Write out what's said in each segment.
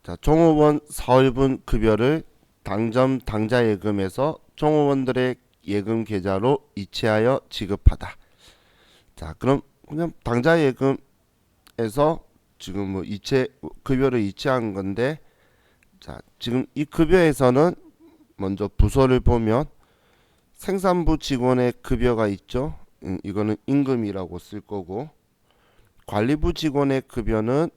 자, 종업원 사월분 급여를 당점 당자 예금에서 종업원들의 예금 계좌로 이체하여 지급하다. 자, 그럼 그냥 당자 예금에서 지금 뭐 이체 급여를 이체한 건데, 자, 지금 이 급여에서는 먼저 부서를 보면 생산부 직원의 급여가 있죠. 이거는 임금이라고 쓸 거고, 관리부 직원의 급여는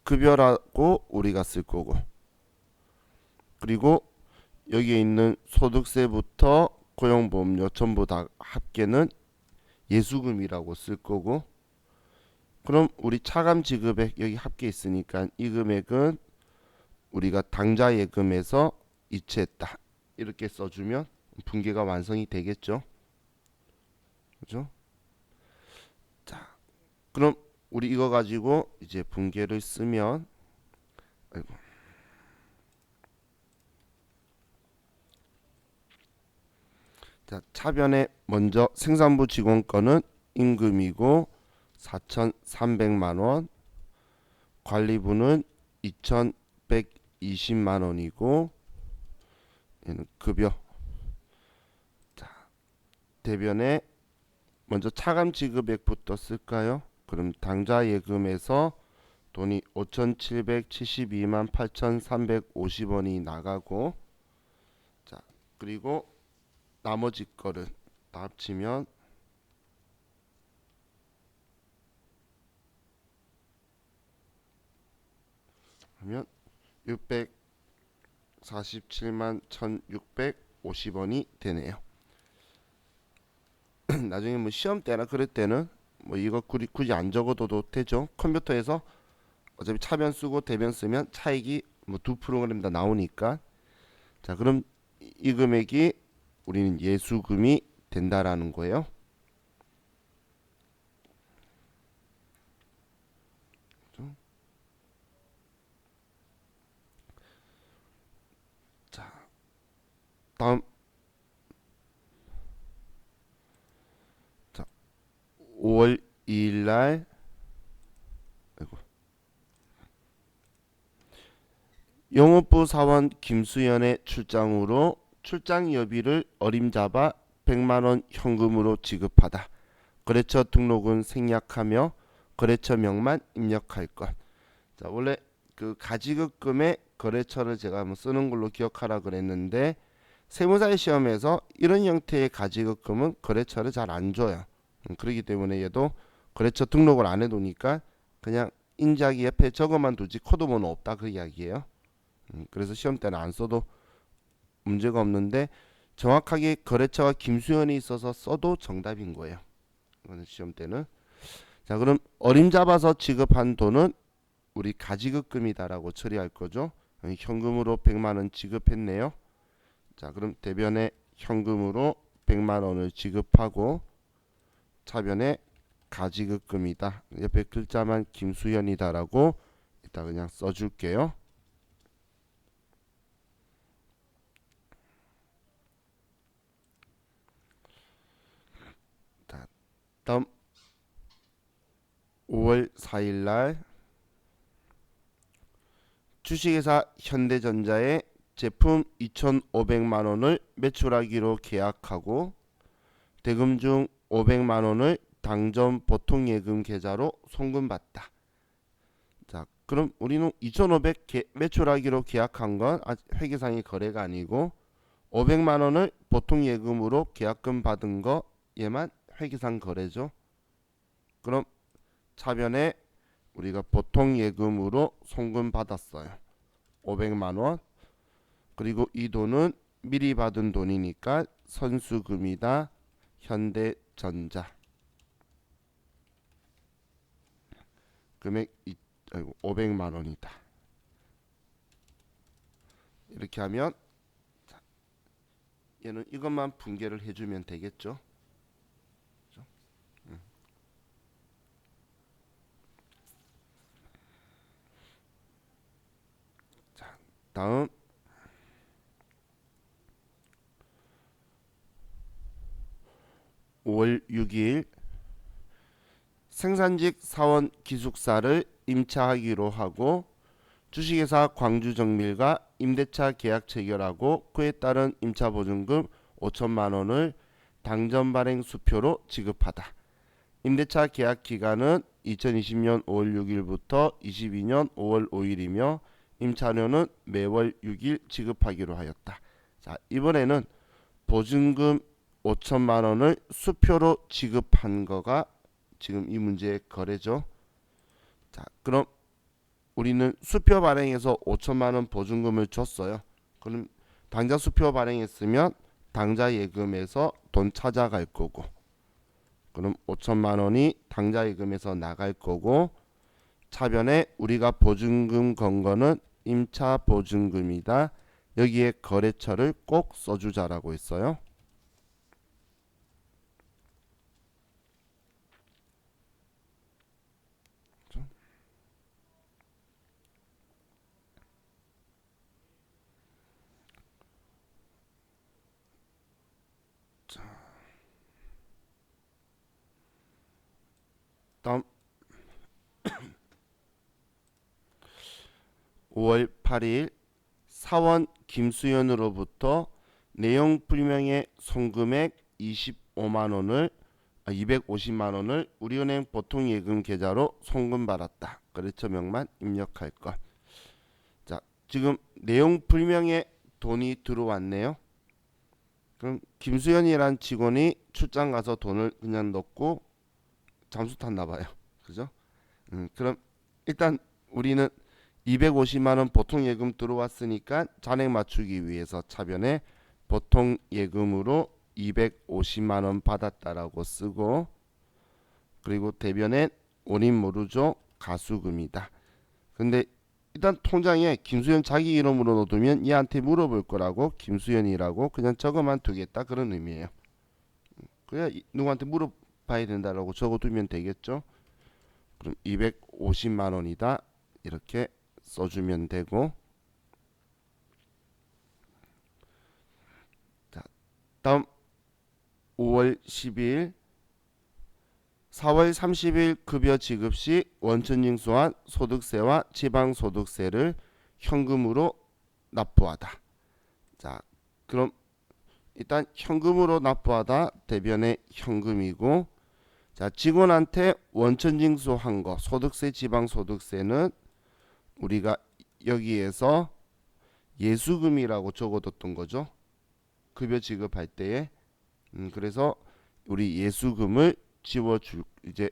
급여라고 우리가 쓸 거고, 그리고 여기에 있는 소득세부터 고용보험료 전부 다 합계는 예수금이라고 쓸 거고, 그럼 우리 차감 지급액 여기 합계 있으니까 이 금액은 우리가 당좌 예금에서 이체했다 이렇게 써주면 분계가 완성이 되겠죠. 그죠? 자, 그럼 우리 이거 가지고 이제 분계를 쓰면, 아이고. 자, 차변에 먼저 생산부 직원 거는 임금이고 4,300만 원, 관리부는 2,120만 원이고, 얘는 급여. 자, 대변에 먼저 차감 지급액부터 쓸까요? 그럼 당좌 예금에서 돈이 5,772만 8,350원이 나가고, 자, 그리고 나머지 거를 다 합치면 하면 647만 1,650원이 되네요. 나중에 뭐 시험 때나 그럴 때는 뭐 이거 굳이 안 적어도 되죠. 컴퓨터에서 어차피 차변 쓰고 대변 쓰면 차익이 뭐 두 프로그램 다 나오니까. 자, 그럼 이 금액이 우리는 예수금이 된다라는 거예요. 자, 다음. 자, 5월 2일 날, 아이고, 영업부 사원 김수연의 출장으로 출장 여비를 어림잡아 100만 원 현금으로 지급하다. 거래처 등록은 생략하며 거래처명만 입력할 것. 자, 원래 그 가지급금의 거래처를 제가 한번 쓰는 걸로 기억하라 그랬는데, 세무사의 시험에서 이런 형태의 가지급금은 거래처를 잘 안 줘요. 그렇기 때문에 얘도 거래처 등록을 안 해두니까 그냥 인지하기 옆에 적어만 두지 코드번호 없다 그 이야기예요. 그래서 시험 때는 안 써도 문제가 없는데, 정확하게 거래처가 김수현이 있어서 써도 정답인 거예요. 이거는 시험 때는. 자, 그럼 어림잡아서 지급한 돈은 우리 가지급금이다라고 처리할 거죠. 현금으로 100만 원 지급했네요. 자, 그럼 대변에 현금으로 100만 원을 지급하고 차변에 가지급금이다. 옆에 글자만 김수현이다라고 이따 그냥 써줄게요. 자, 다음 5월 4일 날 주식회사 현대전자에 제품 2,500만 원을 매출하기로 계약하고 대금 중 500만 원을 당점 보통예금 계좌로 송금받다. 자, 그럼 우리는 2,500 매출하기로 계약한 건 회계상의 거래가 아니고 500만 원을 보통예금으로 계약금 받은 거 얘만 회계상 거래죠. 그럼 차변에 우리가 보통예금으로 송금받았어요. 500만 원. 그리고 이 돈은 미리 받은 돈이니까 선수금이다. 현대전자. 금액 500만 원이다. 이렇게 하면 얘는 이것만 분계를 해주면 되겠죠. 그죠? 자, 다음 5월 6일 생산직 사원 기숙사를 임차하기로 하고 주식회사 광주정밀과 임대차 계약 체결하고 그에 따른 임차보증금 5천만 원을 당전 발행 수표로 지급하다. 임대차 계약 기간은 2020년 5월 6일부터 22년 5월 5일이며 임차료는 매월 6일 지급하기로 하였다. 자, 이번에는 보증금 5천만 원을 수표로 지급한 거가 지금 이 문제의 거래죠. 자, 그럼 우리는 수표 발행해서 5천만 원 보증금을 줬어요. 그럼 당좌 수표 발행했으면 당좌 예금에서 돈 찾아갈 거고, 그럼 5천만 원이 당좌 예금에서 나갈 거고, 차변에 우리가 보증금 건 거는 임차 보증금이다. 여기에 거래처를 꼭 써주자라고 했어요. 다음 5월 8일 사원 김수현으로부터 내용 불명의 송금액 25만 원을 250만 원을 우리은행 보통예금 계좌로 송금받았다. 거래처 명만 입력할 것. 자, 지금 내용 불명의 돈이 들어왔네요. 그럼 김수현이란 직원이 출장 가서 돈을 그냥 넣고 잠수 탔나 봐요. 그죠? 그럼 일단 우리는 250만 원 보통 예금 들어왔으니까 잔액 맞추기 위해서 차변에 보통 예금으로 250만 원 받았다라고 쓰고, 그리고 대변에 원인 모르죠, 가수금이다. 근데 일단 통장에 김수현 자기 이름으로 넣어두면 얘한테 물어볼 거라고 김수현이라고 그냥 적어만 두겠다, 그런 의미예요. 그래야 누구한테 물어봐야 된다라고 적어두면 되겠죠. 그럼 250만 원이다 이렇게 써주면 되고, 자, 다음 5월 12일 4월 30일 급여 지급 시 원천징수한 소득세와 지방소득세를 현금으로 납부하다. 자, 그럼 일단 현금으로 납부하다 대변에 현금이고, 자, 직원한테 원천징수한 거 소득세 지방소득세는 우리가 여기에서 예수금이라고 적어뒀던 거죠. 급여 지급할 때에. 그래서 우리 예수금을 지워줄, 이제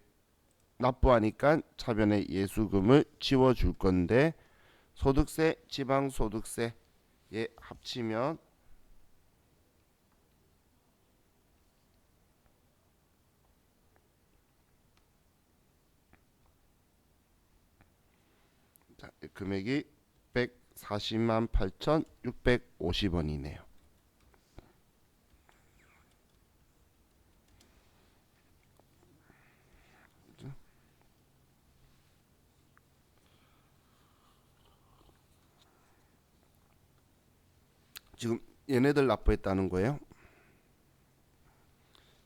납부하니까 차변에 예수금을 지워줄 건데, 소득세 지방소득세에 합치면 자, 금액이 140만 8,650원이네요. 지금 얘네들 납부했다는 거예요.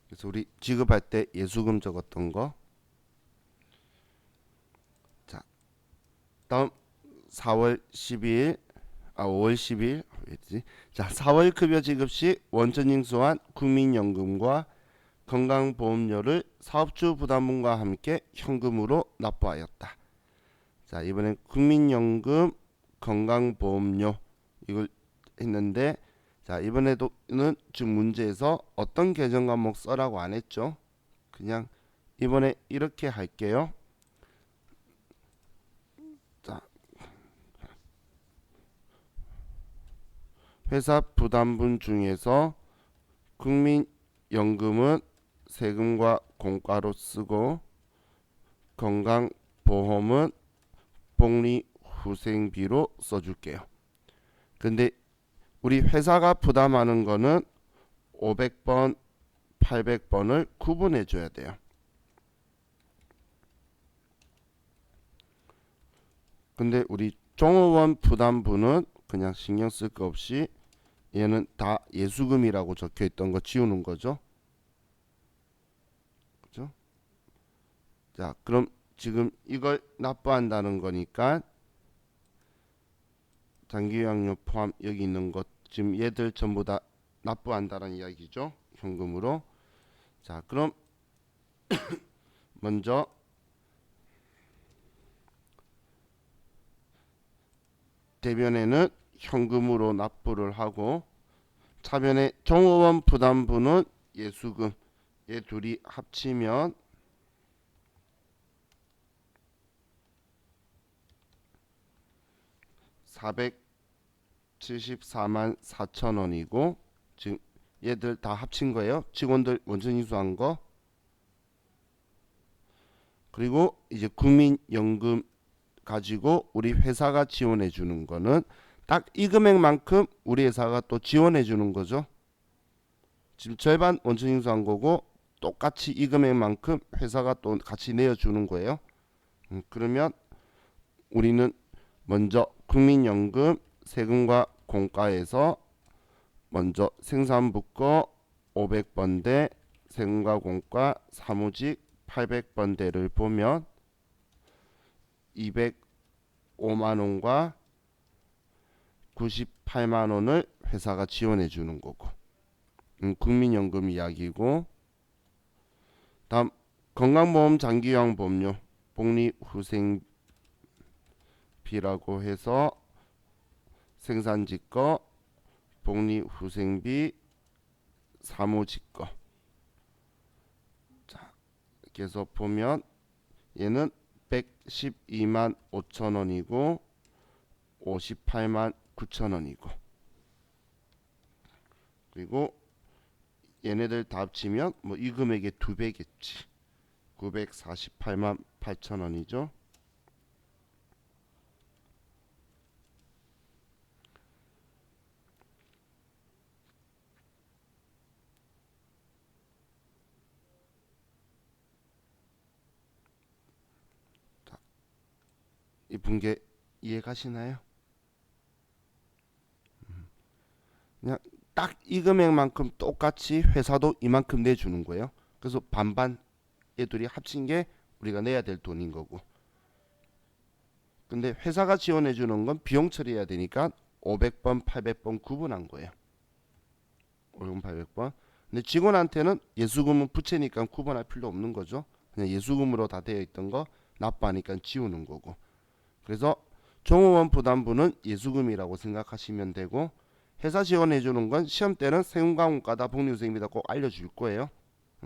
그래서 우리 지급할 때 예수금 적었던 거. 자, 다음 4월 12일 5월 10일 왜지? 자, 4월 급여 지급 시 원천징수한 국민연금과 건강보험료를 사업주 부담분과 함께 현금으로 납부하였다. 자, 이번엔 국민연금 건강보험료 이걸 했는데, 자, 이번에도는 지금 문제에서 어떤 계정 과목 써라고 안 했죠. 그냥 이번에 이렇게 할게요. 자, 회사 부담분 중에서 국민연금은 세금과 공과로 쓰고, 건강보험은 복리후생비로 써줄게요. 근데 우리 회사가 부담하는 거는 500번, 800번을 구분해 줘야 돼요. 근데 우리 종업원 부담분은 그냥 신경 쓸 거 없이 얘는 다 예수금이라고 적혀 있던 거 지우는 거죠. 그죠? 자, 그럼 지금 이걸 납부한다는 거니까 장기요양료 포함 여기 있는 것 지금 얘들 전부 다 납부한다는 이야기죠. 현금으로. 자, 그럼 먼저 대변에는 현금으로 납부를 하고 차변에 종업원 부담부는 예수금 얘 둘이 합치면 474만 4천 원이고 지금 얘들 다 합친 거예요. 직원들 원천징수한 거. 그리고 이제 국민연금 가지고 우리 회사가 지원해 주는 거는 딱 이 금액만큼 우리 회사가 또 지원해 주는 거죠. 지금 절반 원천징수한 거고 똑같이 이 금액만큼 회사가 또 같이 내어주는 거예요. 그러면 우리는 먼저 국민연금 세금과 공과에서 먼저 생산부 거 500번대 세금과 공과 사무직 800번대를 보면 205만원과 98만원을 회사가 지원해 주는 거고 국민연금 이야기고 다음 건강보험 장기요양보험료 복리후생비라고 해서 생산직 거 복리후생비 사무직 거 자, 이렇게 해서 보면 얘는 112만 5천원이고 58만 9천원이고 그리고 얘네들 다 합치면 뭐 이 금액의 2배겠지. 948만 8천원이죠. 이 분계 이해가시나요? 그냥 딱 이 금액만큼 똑같이 회사도 이만큼 내주는 거예요. 그래서 반반 얘들이 합친 게 우리가 내야 될 돈인 거고. 근데 회사가 지원해 주는 건 비용 처리해야 되니까 500번, 800번 구분한 거예요. 500번, 800번. 근데 직원한테는 예수금은 부채니까 구분할 필요 없는 거죠. 그냥 예수금으로 다 되어 있던 거 납부하니까 지우는 거고. 그래서 종업원 부담부는 예수금이라고 생각하시면 되고 회사 지원해 주는 건 시험 때는 세금과 공과다 복리후생비다 꼭 알려줄 거예요.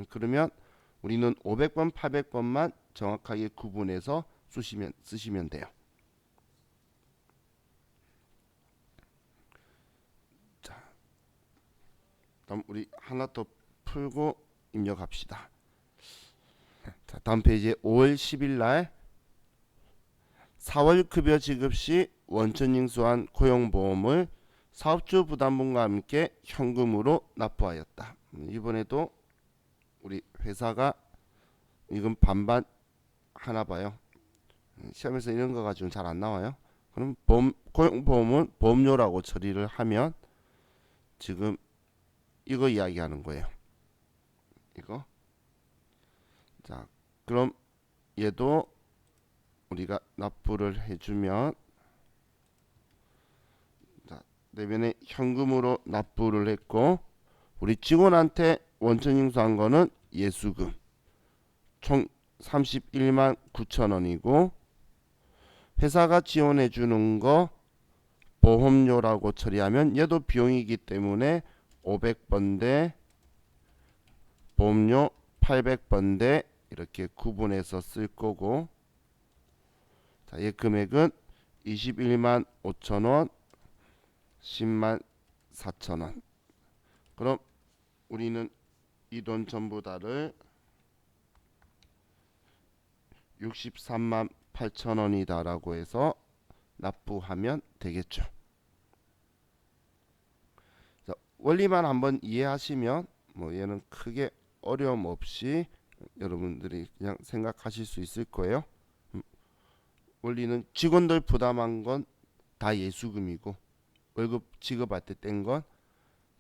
그러면 우리는 500번, 800번만 정확하게 구분해서 쓰시면 돼요. 자, 다음 우리 하나 더 풀고 입력합시다. 자, 다음 페이지에 5월 10일 날 4월 급여 지급 시 원천징수한 고용보험을 사업주 부담분과 함께 현금으로 납부하였다. 이번에도 우리 회사가 이건 반반 하나 봐요. 시험에서 이런 거 가지고는 잘 안 나와요. 그럼 고용보험은 보험료라고 처리를 하면 지금 이거 이야기하는 거예요. 이거. 자, 그럼 얘도 우리가 납부를 해주면 자, 내면에 현금으로 납부를 했고 우리 직원한테 원천징수한 거는 예수금 총 31만 9천원이고 회사가 지원해 주는 거 보험료라고 처리하면 얘도 비용이기 때문에 500번대 보험료 800번대 이렇게 구분해서 쓸 거고 자, 얘 금액은 21만 5천원 10만 4천원 그럼 우리는 이 돈 전부 다를 63만 8천원이다 라고 해서 납부하면 되겠죠. 자, 원리만 한번 이해하시면 뭐 얘는 크게 어려움 없이 여러분들이 그냥 생각하실 수 있을 거예요. 원리는 직원들 부담한 건 다 예수금이고 월급 지급할 때 뗀 건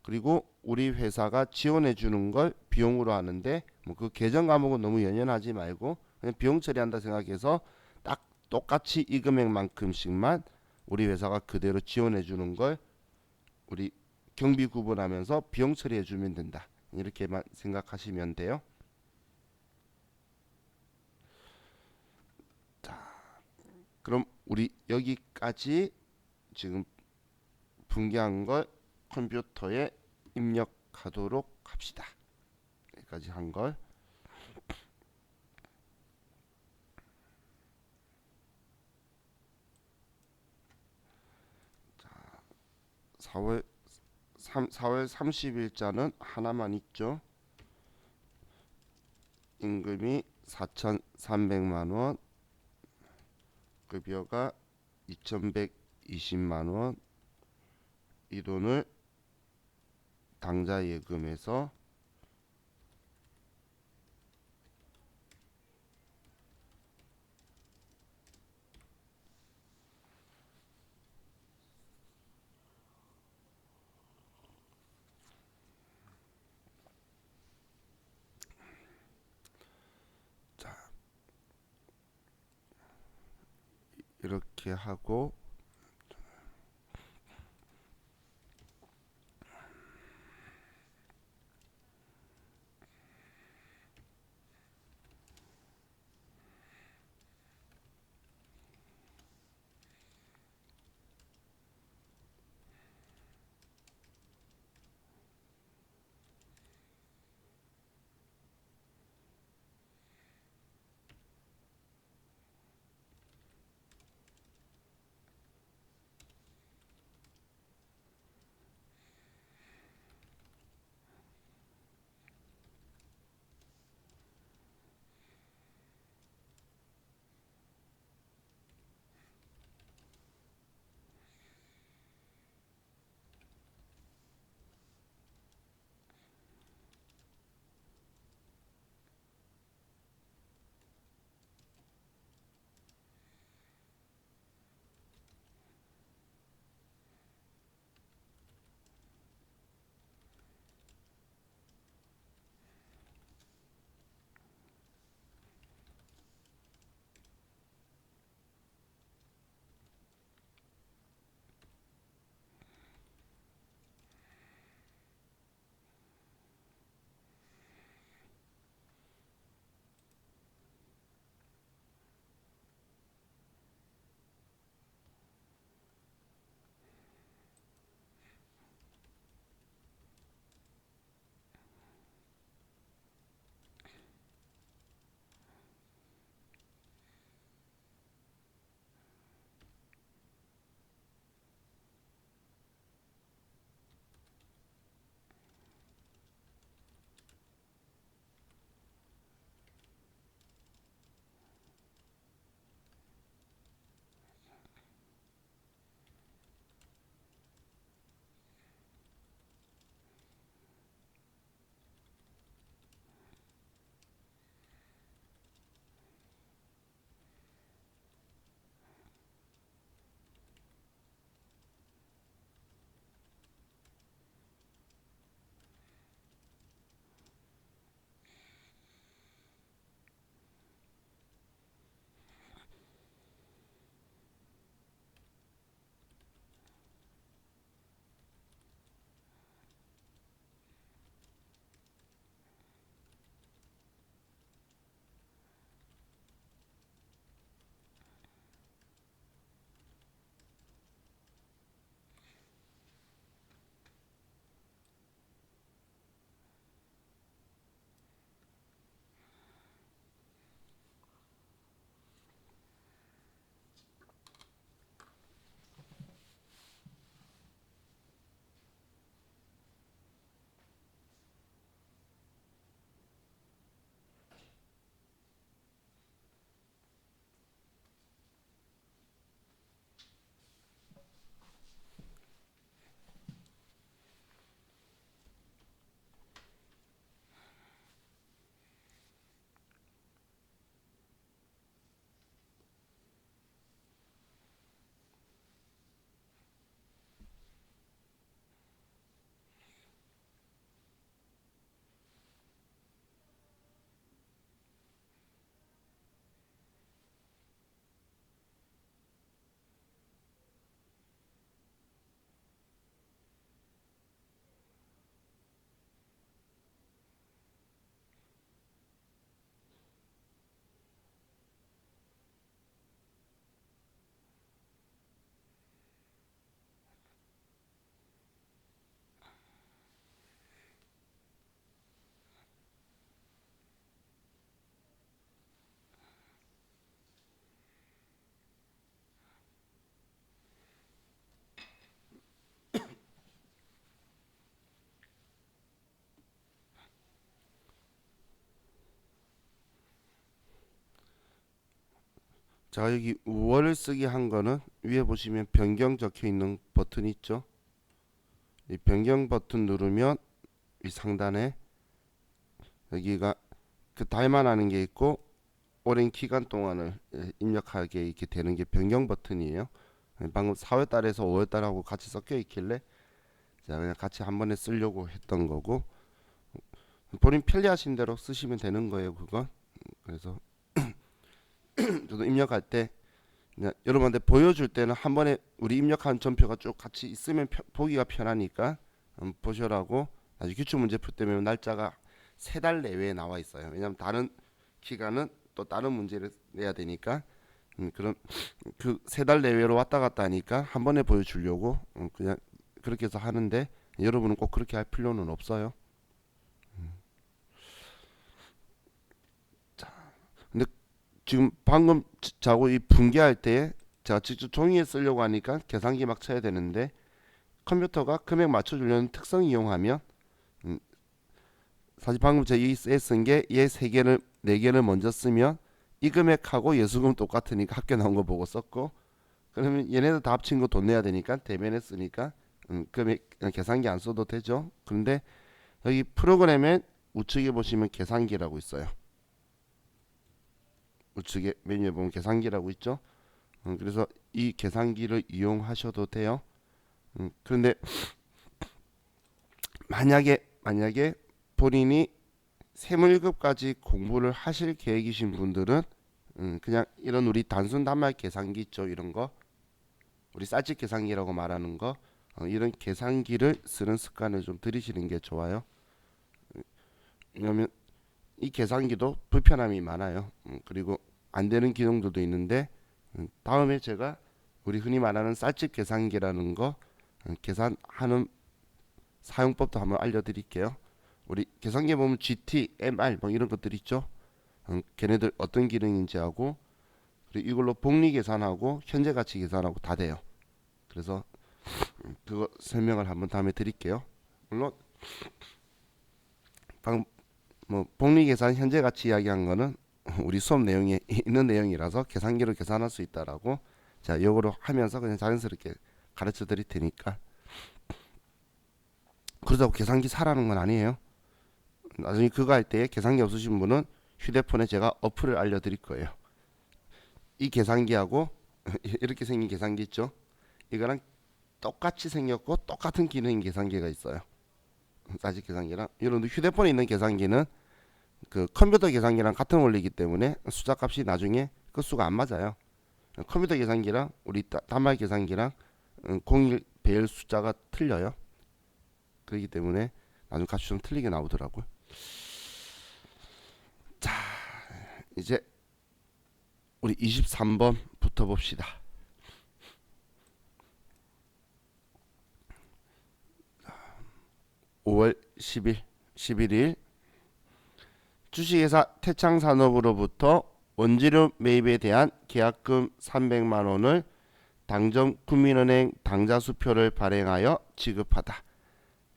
그리고 우리 회사가 지원해 주는 걸 비용으로 하는데 뭐 그 계정 과목은 너무 연연하지 말고 그냥 비용 처리한다 생각해서 딱 똑같이 이 금액만큼씩만 우리 회사가 그대로 지원해 주는 걸 우리 경비 구분하면서 비용 처리해 주면 된다. 이렇게만 생각하시면 돼요. 그럼 우리 여기까지 지금 분개한 걸 컴퓨터에 입력하도록 합시다. 여기까지 한 걸. 4월 4월 30일자는 하나만 있죠. 임금이 4,300만 원, 급여가 2,120만 원. 이 돈을 당좌 예금에서 이렇게 하고 자, 여기 5월 쓰기 한 거는 위에 보시면 변경 적혀 있는 버튼 있죠. 이 변경 버튼 누르면 이 상단에 여기가 그 달만 하는 게 있고 오랜 기간 동안을 입력하게 이렇게 되는 게 변경 버튼이에요. 방금 4월 달에서 5월 달하고 같이 섞여 있길래 자 그냥 같이 한 번에 쓰려고 했던 거고, 본인 편리하신 대로 쓰시면 되는 거예요, 그건. 그래서 저도 입력할 때 그냥 여러분한테 보여줄 때는 한 번에 우리 입력한 전표가 쭉 같이 있으면 보기가 편하니까 보셔라고. 나중에 기출 문제 풀 때면 날짜가 3달 내외에 나와 있어요. 왜냐하면 다른 기간은 또 다른 문제를 내야 되니까. 그럼 그 3달 내외로 왔다 갔다 하니까 한 번에 보여주려고 그냥 그렇게 해서 하는데, 여러분은 꼭 그렇게 할 필요는 없어요. 근데 지금 방금 자고 이 분개할 때 제가 직접 종이에 쓰려고 하니까 계산기 막 쳐야 되는데, 컴퓨터가 금액 맞춰주려는 특성 이용하면 사실 방금 제가 쓴 게 얘 3개를 4개를 먼저 쓰면 이 금액하고 예수금 똑같으니까 학교 나온 거 보고 썼고, 그러면 얘네들 다 합친 거 돈 내야 되니까 대면에 쓰니까 금액 계산기 안 써도 되죠. 그런데 여기 프로그램에 우측에 보시면 계산기라고 있어요. 우측에 메뉴에 보면 계산기라고 있죠. 그래서 이 계산기를 이용하셔도 돼요. 그런데 만약에 본인이 세무 1급까지 공부를 하실 계획이신 분들은 그냥 이런 우리 단순 단말 계산기 있죠. 이런 거 우리 쌀집 계산기라고 말하는 거, 이런 계산기를 쓰는 습관을 좀 들이시는 게 좋아요. 왜냐면 이 계산기도 불편함이 많아요. 그리고 안 되는 기능들도 있는데, 다음에 제가 우리 흔히 말하는 쌀집 계산기라는 거 계산하는 사용법도 한번 알려드릴게요. 우리 계산기에 보면 GT, MR 뭐 이런 것들 있죠. 걔네들 어떤 기능인지 하고, 그리고 이걸로 복리 계산하고 현재 가치 계산하고 다 돼요. 그래서 그거 설명을 한번 다음에 드릴게요. 물론 방금 뭐 복리 계산 현재 가치 이야기한 거는 우리 수업 내용에 있는 내용이라서 계산기로 계산할 수 있다라고, 자 요거로 하면서 그냥 자연스럽게 가르쳐 드릴 테니까. 그러다고 계산기 사라는 건 아니에요. 나중에 그거 할 때 계산기 없으신 분은 휴대폰에 제가 어플을 알려드릴 거예요. 이 계산기하고 이렇게 생긴 계산기 있죠. 이거랑 똑같이 생겼고 똑같은 기능인 계산기가 있어요. 쌀집 계산기랑 이런 휴대폰에 있는 계산기는 그 컴퓨터 계산기랑 같은 원리이기 때문에 숫자 값이 나중에 그 수가 안 맞아요. 컴퓨터 계산기랑 우리 단말 계산기랑 공일 배열 숫자가 틀려요. 그렇기 때문에 나중 값이 좀 틀리게 나오더라고요. 자, 이제 우리 23번부터 봅시다. (5월 10일) 11일 주식회사 태창산업으로부터 원재료 매입에 대한 계약금 300만원을 당정 국민은행 당좌수표를 발행하여 지급하다.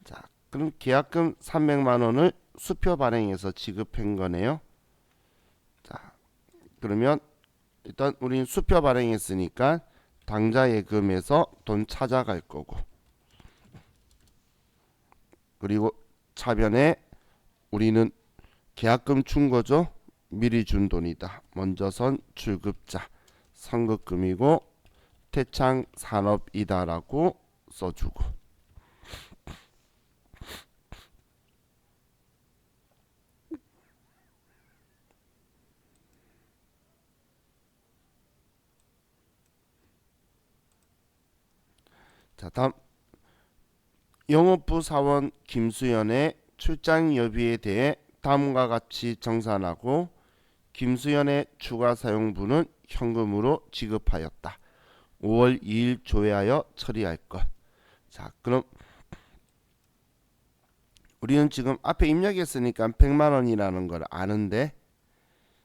자, 그럼 계약금 300만원을 수표 발행해서 지급한 거네요. 자, 그러면 일단 우리는 수표 발행했으니까 당좌예금에서 돈 찾아갈 거고, 그리고 차변에 우리는 계약금 준 거죠. 미리 준 돈이다. 먼저선 출급자 선급금이고 태창산업이다라고 써주고, 자 다음 영업부 사원 김수연의 출장 여비에 대해 다음과 같이 정산하고 김수연의 추가 사용분은 현금으로 지급하였다. 5월 2일 조회하여 처리할 것. 자, 그럼 우리는 지금 앞에 입력했으니까 100만원이라는 걸 아는데,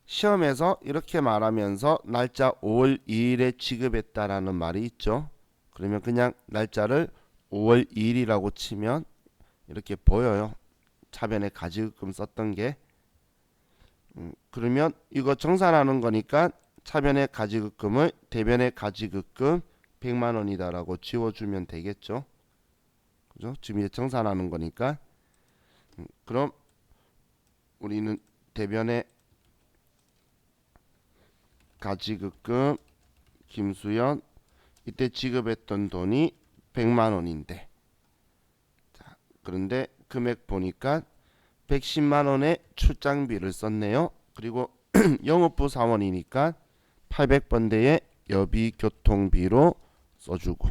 시험에서 이렇게 말하면서 날짜 5월 2일에 지급했다라는 말이 있죠. 그러면 그냥 날짜를 5월 2일이라고 치면 이렇게 보여요. 차변에 가지금 썼던 게. 그러면 이거 정산하는 거니까 차변의 가지급금을 대변의 가지급금 100만 원이다라고 지워주면 되겠죠. 그죠? 지금 이제 정산하는 거니까. 그럼 우리는 대변의 가지급금 김수연 이때 지급했던 돈이 100만 원인데, 자, 그런데 금액 보니까 110만 원의 출장비를 썼네요. 그리고 영업부 사원이니까 800번대의 여비교통비로 써주고,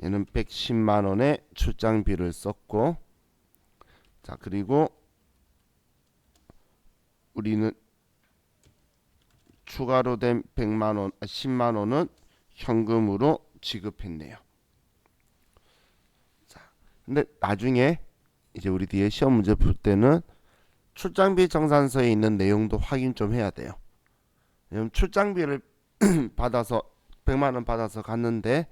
얘는 110만 원의 출장비를 썼고, 자, 그리고 우리는 추가로 된 100만 원, 10만 원은 현금으로 지급했네요. 자, 근데 나중에 이제 우리 뒤에 시험 문제 풀 때는 출장비 정산서에 있는 내용도 확인 좀 해야 돼요. 왜냐면 출장비를 받아서 100만 원 받아서 갔는데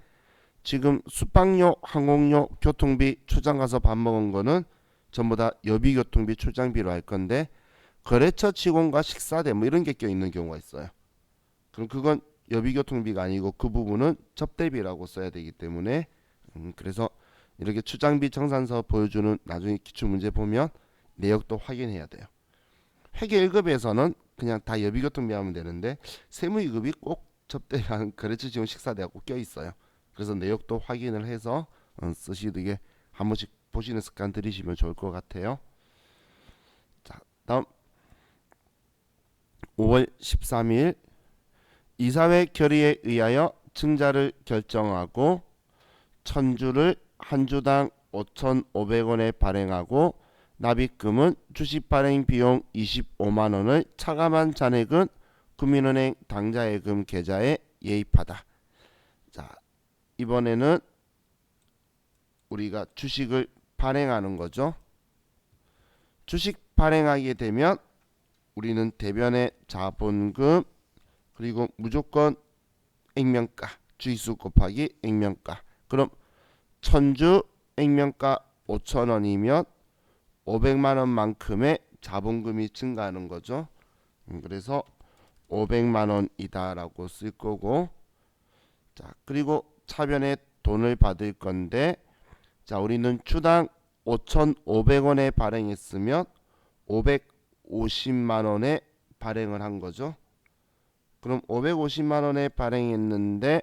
지금 숙박료, 항공료, 교통비, 출장 가서 밥 먹은 거는 전부 다 여비교통비, 출장비로 할 건데 거래처 직원과 식사대 뭐 이런 게 껴 있는 경우가 있어요. 그럼 그건 여비교통비가 아니고 그 부분은 접대비라고 써야 되기 때문에 그래서 이렇게 출장비 정산서 보여주는 나중에 기출문제 보면 내역도 확인해야 돼요. 회계 1급에서는 그냥 다 여비교통비 하면 되는데 세무 2급이 꼭 접대랑 거래처 직원 식사대가 꼭 껴 있어요. 그래서 내역도 확인을 해서 쓰시되게 한 번씩 보시는 습관 들이시면 좋을 것 같아요. 자, 다음 5월 13일 이사회 결의에 의하여 증자를 결정하고 천주를 한 주당 5,500원에 발행하고 납입금은 주식 발행 비용 25만 원을 차감한 잔액은 국민은행 당좌예금 계좌에 예입하다. 자, 이번에는 우리가 주식을 발행하는 거죠. 주식 발행하게 되면 우리는 대변의 자본금 그리고 무조건 액면가 주식수 곱하기 액면가. 그럼 천주 액면가 5,000원이면 500만 원만큼의 자본금이 증가하는 거죠. 그래서 500만 원이다라고 쓸 거고, 자, 그리고 차변에 돈을 받을 건데, 자, 우리는 주당 5,500원에 발행했으면 550만 원에 발행을 한 거죠. 그럼 550만 원에 발행했는데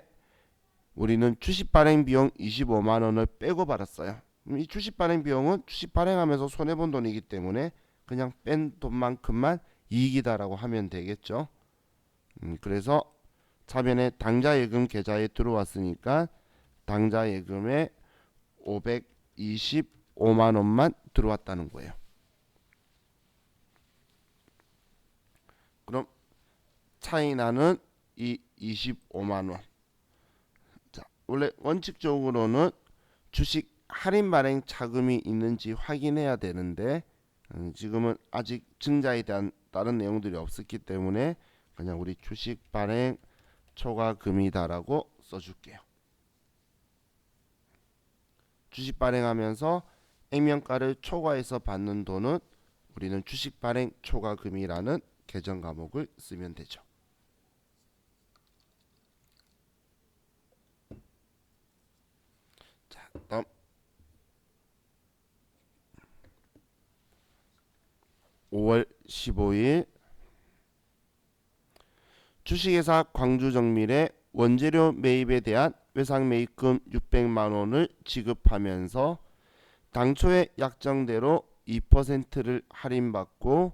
우리는 주식 발행 비용 25만 원을 빼고 받았어요. 이 주식 발행 비용은 주식 발행하면서 손해본 돈이기 때문에 그냥 뺀 돈만큼만 이익이다라고 하면 되겠죠. 그래서 차변에 당좌예금 계좌에 들어왔으니까 당좌예금에 525만 원만 들어왔다는 거예요. 그럼 차이 나는 이 25만 원. 자, 원래 원칙적으로는 주식 할인 발행 차금이 있는지 확인해야 되는데 지금은 아직 증자에 대한 다른 내용들이 없었기 때문에 그냥 우리 주식 발행 초과금이다라고 써줄게요. 주식 발행하면서 액면가를 초과해서 받는 돈은 우리는 주식 발행 초과금이라는 계정 과목을 쓰면 되죠. 자, 다음 5월 15일 주식회사 광주정밀의 원재료 매입에 대한 외상 매입금 600만 원을 지급하면서 당초의 약정대로 2%를 할인받고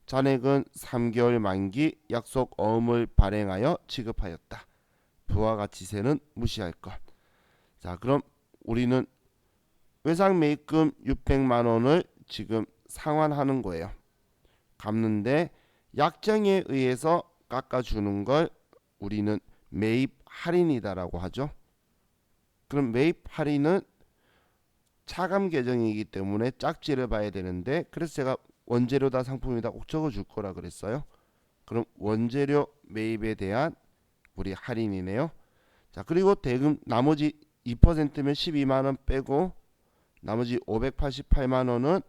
잔액은 3개월 만기 약속 어음을 발행하여 지급하였다. 부가가치세는 무시할 것. 자, 그럼 우리는 외상 매입금 600만 원을 지금 상환하는 거예요. 갚는데 약정에 의해서 깎아주는 걸 우리는 매입 할인이다라고 하죠. 그럼 매입 할인은 차감 계정이기 때문에 짝지를 봐야 되는데 그래서 제가 원재료다 상품이다 꼭 적어줄 거라 그랬어요. 그럼 원재료 매입에 대한 우리 할인이네요. 자, 그리고 대금 나머지 2%면 12만 원 빼고 나머지 588만 원은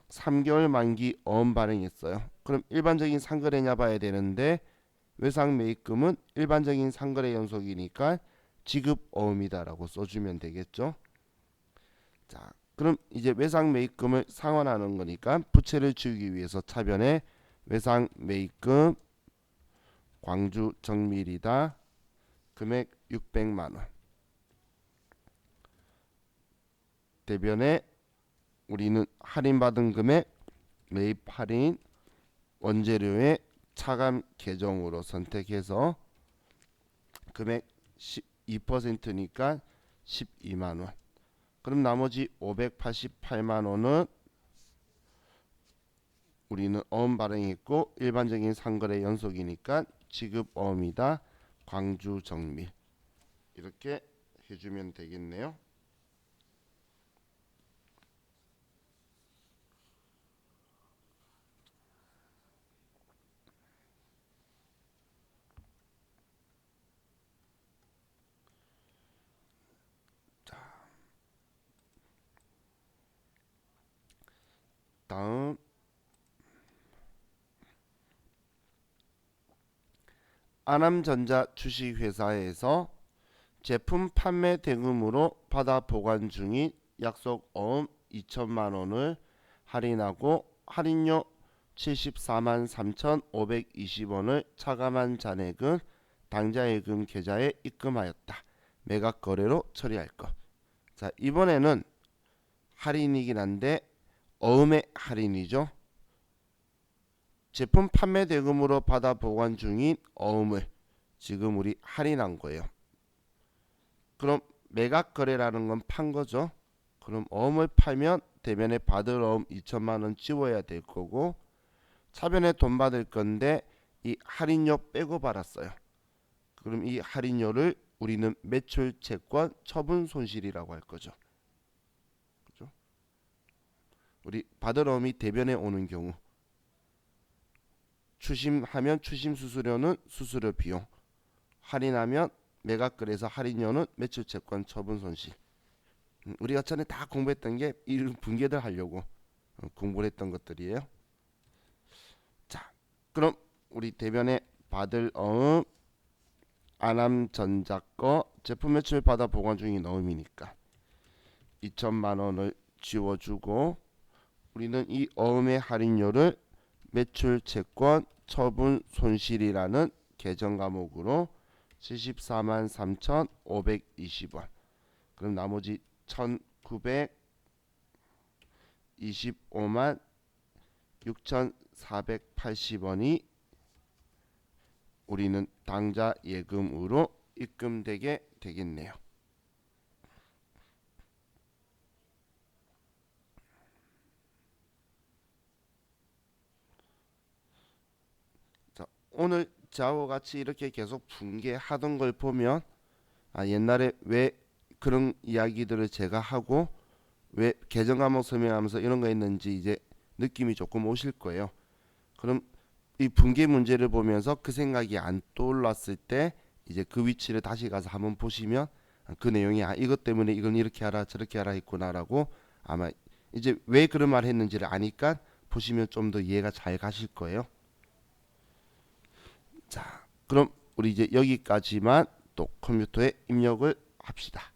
3개월 만기 어음 발행했어요. 그럼 일반적인 상거래냐 봐야 되는데 외상 매입금은 일반적인 상거래 연속이니까 지급어음이다라고 써주면 되겠죠. 자, 그럼 이제 외상 매입금을 상환하는 거니까 부채를 지우기 위해서 차변에 외상 매입금 광주 정밀이다. 금액 600만 원. 대변에 우리는 할인받은 금액 매입 할인 원재료의 차감 계정으로 선택해서 금액 12%니까 12만 원. 그럼 나머지 588만 원은 우리는 어음 발행했고 일반적인 상거래 연속이니까 지급어음이다. 광주 정밀. 이렇게 해주면 되겠네요. 다음 아남전자 주식회사에서 제품 판매 대금으로 받아 보관 중인 약속 어음 2천만 원을 할인하고 할인료 74만 3,520원을 차감한 잔액은 당좌예금 계좌에 입금하였다. 매각 거래로 처리할 것. 자, 이번에는 할인이긴 한데 어음의 할인이죠. 제품 판매 대금으로 받아 보관 중인 어음을 지금 우리 할인한 거예요. 그럼 매각 거래라는 건 판 거죠. 그럼 어음을 팔면 대변에 받을 어음 2천만 원 지워야 될 거고 차변에 돈 받을 건데 이 할인료 빼고 받았어요. 그럼 이 할인료를 우리는 매출 채권 처분 손실이라고 할 거죠. 그죠? 우리 받을 어음이 대변에 오는 경우 추심하면 추심 수수료는 수수료 비용, 할인하면 매각거래에서 할인료는 매출 채권 처분 손실. 우리가 전에 다 공부했던 게 이 분개들 하려고 공부를 했던 것들이에요. 자, 그럼 우리 대변에 받을 어음 아남전자 거 제품 매출 받아 보관 중인 어음이니까 2천만 원을 지워주고 우리는 이 어음의 할인료를 매출 채권 처분 손실이라는 계정 과목으로 74만 3,520원. 그럼 나머지 1,925만 6,480원이 우리는 당좌 예금으로 입금되게 되겠네요. 자, 오늘 저와 같이 이렇게 계속 분개하던 걸 보면 옛날에 왜 그런 이야기들을 제가 하고 왜 계정 과목 설명하면서 이런 거 했는지 이제 느낌이 조금 오실 거예요. 그럼 이 분개 문제를 보면서 그 생각이 안 떠올랐을 때 이제 그 위치를 다시 가서 한번 보시면 그 내용이 이것 때문에 이건 이렇게 하라 저렇게 하라 했구나라고 아마 이제 왜 그런 말 했는지를 아니까 보시면 좀 더 이해가 잘 가실 거예요. 자, 그럼 우리 이제 여기까지만 또 컴퓨터에 입력을 합시다.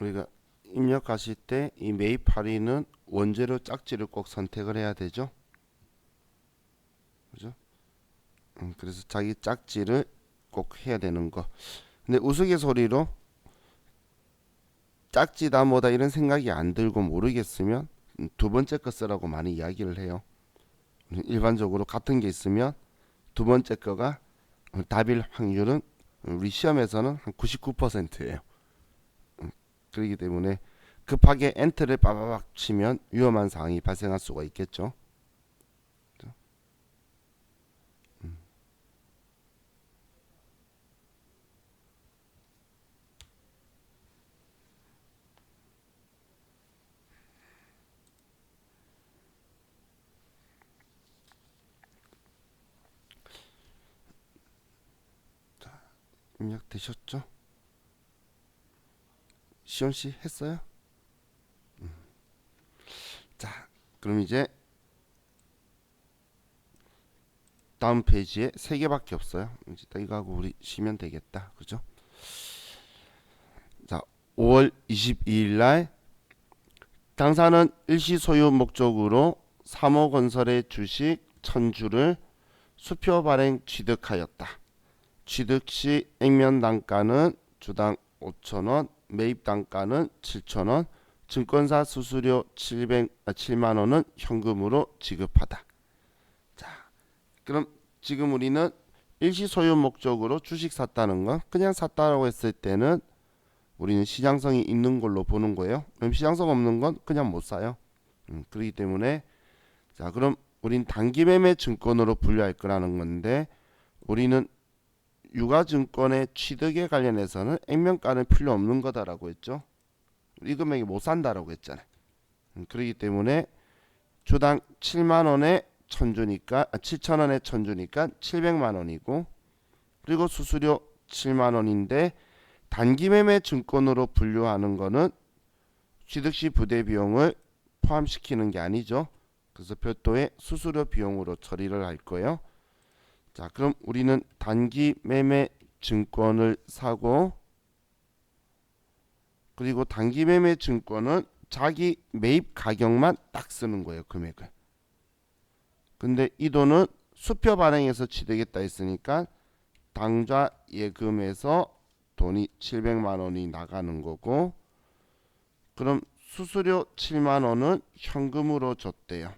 우리가 입력하실 때 이 매입 할인은 원재료 짝지를 꼭 선택을 해야 되죠. 그죠? 그래서 자기 짝지를 꼭 해야 되는 거. 근데 우스갯소리로 짝지다 뭐다 이런 생각이 안 들고 모르겠으면 두 번째 거 쓰라고 많이 이야기를 해요. 일반적으로 같은 게 있으면 두 번째 거가 답일 확률은 우리 시험에서는 한 99%예요. 그렇기 때문에 급하게 엔터를 빠바박 치면 위험한 상황이 발생할 수가 있겠죠. 입력되셨죠? 시온 씨 했어요? 자, 그럼 이제 다음 페이지에 세 개밖에 없어요. 이제 이거 하고 우리 쉬면 되겠다. 그죠? 자, 5월 22일 날 당사는 일시 소유 목적으로 3호건설의 주식 1000주를 수표 발행 취득하였다. 취득 시 액면 단가는 주당 5,000원, 매입 단가는 7,000원, 증권사 수수료 7만 원은 현금으로 지급하다. 자, 그럼 지금 우리는 일시 소유 목적으로 주식 샀다는 건 그냥 샀다라고 했을 때는 우리는 시장성이 있는 걸로 보는 거예요. 그럼 시장성 없는 건 그냥 못 사요. 그렇기 때문에 자, 그럼 우린 단기 매매 증권으로 분류할 거라는 건데 우리는 유가증권의 취득에 관련해서는 액면가는 필요 없는 거다라고 했죠. 이 금액이 못 산다라고 했잖아요. 그렇기 때문에 주당 7만 원에 1000주니까 7,000원에 1000주니까 700만 원이고 그리고 수수료 7만 원인데 단기 매매 증권으로 분류하는 거는 취득 시 부대 비용을 포함시키는 게 아니죠. 그래서 별도의 수수료 비용으로 처리를 할 거예요. 자, 그럼 우리는 단기 매매 증권을 사고 그리고 단기 매매 증권은 자기 매입 가격만 딱 쓰는 거예요. 금액을. 근데 이 돈은 수표 발행해서 취득했다 했으니까 당좌 예금에서 돈이 700만 원이 나가는 거고 그럼 수수료 7만 원은 현금으로 줬대요.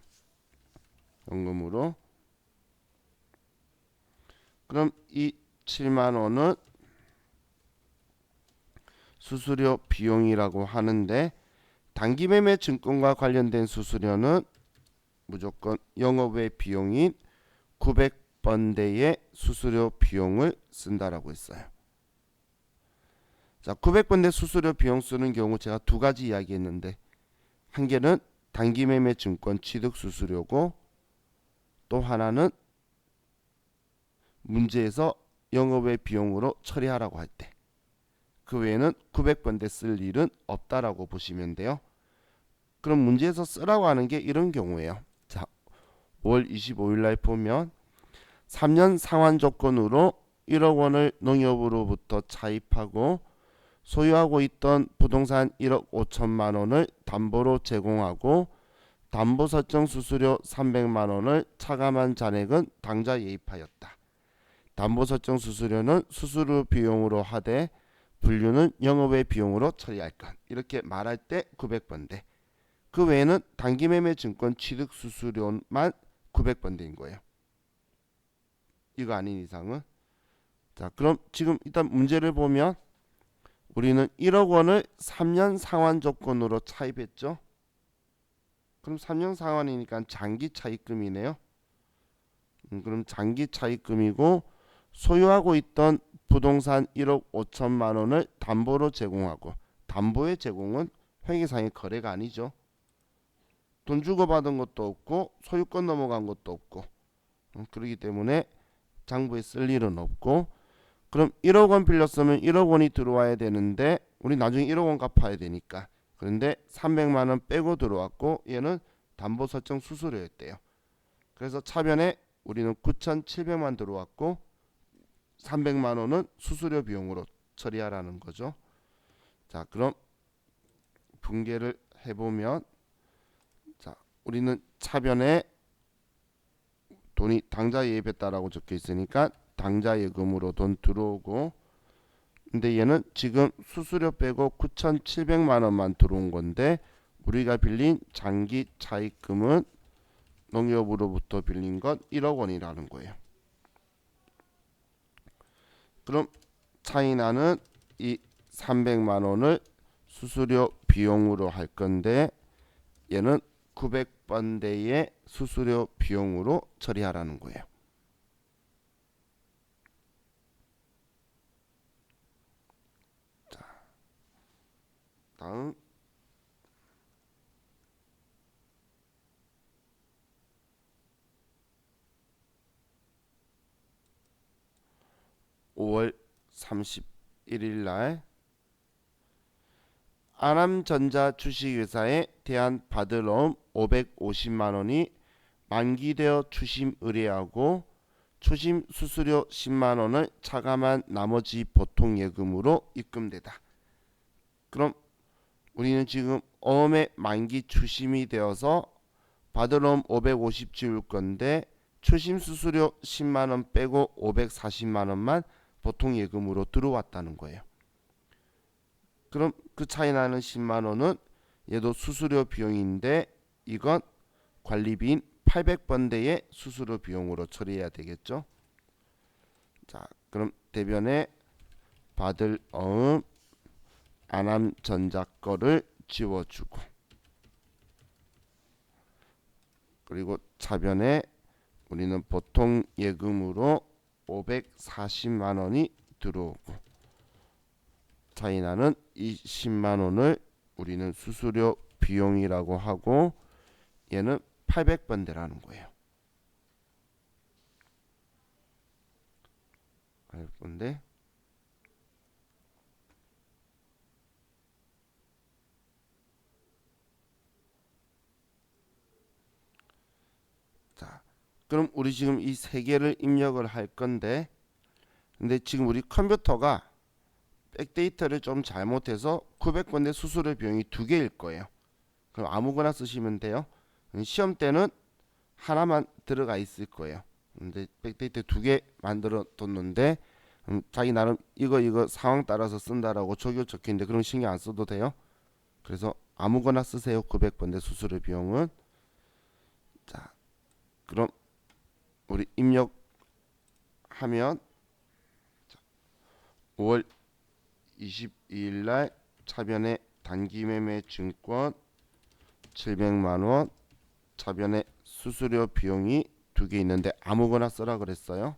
현금으로. 그럼 이 7만 원은 수수료 비용이라고 하는데 단기 매매 증권과 관련된 수수료는 무조건 영업외 비용인 900번대의 수수료 비용을 쓴다라고 했어요. 자, 900번대 수수료 비용 쓰는 경우 제가 두 가지 이야기했는데 한 개는 단기 매매 증권 취득 수수료고 또 하나는 문제에서 영업외 비용으로 처리하라고 할 때 그 외에는 900번대 쓸 일은 없다라고 보시면 돼요. 그럼 문제에서 쓰라고 하는 게 이런 경우예요. 자, 5월 25일 날 보면 3년 상환 조건으로 1억 원을 농협으로부터 차입하고 소유하고 있던 부동산 1억 5천만 원을 담보로 제공하고 담보 설정 수수료 300만 원을 차감한 잔액은 당좌 예입하였다. 담보 설정 수수료는 수수료 비용으로 하되 분류는 영업외 비용으로 처리할 것. 이렇게 말할 때 900번대. 그 외에는 단기 매매 증권 취득 수수료만 900번대인 거예요. 이거 아닌 이상은. 자, 그럼 지금 일단 문제를 보면 우리는 1억 원을 3년 상환 조건으로 차입했죠. 그럼 3년 상환이니까 장기 차입금이네요. 그럼 장기 차입금이고 소유하고 있던 부동산 1억 5천만 원을 담보로 제공하고 담보의 제공은 회계상의 거래가 아니죠. 돈 주고받은 것도 없고 소유권 넘어간 것도 없고 그렇기 때문에 장부에 쓸 일은 없고 그럼 1억 원 빌렸으면 1억 원이 들어와야 되는데 우리 나중에 1억 원 갚아야 되니까 그런데 300만 원 빼고 들어왔고 얘는 담보 설정 수수료였대요. 그래서 차변에 우리는 9,700만 들어왔고 300만 원은 수수료 비용으로 처리하라는 거죠. 자, 그럼 분개를 해보면 자, 우리는 차변에 돈이 당좌 예입했다라고 적혀 있으니까 당좌 예금으로 돈 들어오고, 근데 얘는 지금 수수료 빼고 9,700만 원만 들어온 건데 우리가 빌린 장기 차입금은 농협으로부터 빌린 것 1억 원이라는 거예요. 그럼 차이나는 이 300만 원을 수수료 비용으로 할 건데 얘는 900번대의 수수료 비용으로 처리하라는 거예요. 자, 다음 5월 31일 날 아남전자 주식회사에 대한 받으러온 550만 원이 만기되어 추심 의뢰하고 추심 수수료 10만 원을 차감한 나머지 보통 예금으로 입금되다. 그럼 우리는 지금 어음의 만기 추심이 되어서 받으러온 550 지울 건데 추심 수수료 10만 원 빼고 540만 원만 보통 예금으로 들어왔다는 거예요. 그럼 그 차이 나는 10만 원은 얘도 수수료 비용인데 이건 관리비인 800번대의 수수료 비용으로 처리해야 되겠죠. 자, 그럼 대변에 받을 어음 아남전자 거를 지워주고, 그리고 차변에 우리는 보통 예금으로 540만 원이 들어오고 차이나는 이 10만 원을 우리는 수수료 비용이라고 하고 얘는 800번대라는 거예요. 800번대. 자, 그럼 우리 지금 이 세 개를 입력을 할 건데, 근데 지금 우리 컴퓨터가 백데이터를 좀 잘못해서 900번대 수수료 비용이 두 개일 거예요. 그럼 아무거나 쓰시면 돼요. 시험 때는 하나만 들어가 있을 거예요. 근데 백데이터 두 개 만들어 뒀는데 자기 나름 이거 상황 따라서 쓴다라고 적용 적혀있는데 그런 신경 안 써도 돼요. 그래서 아무거나 쓰세요. 900번대 수수료 비용은. 자, 그럼 우리 입력하면 5월 22일 날 차변에 단기매매 증권 700만 원, 차변에 수수료 비용이 두 개 있는데 아무거나 써라 그랬어요.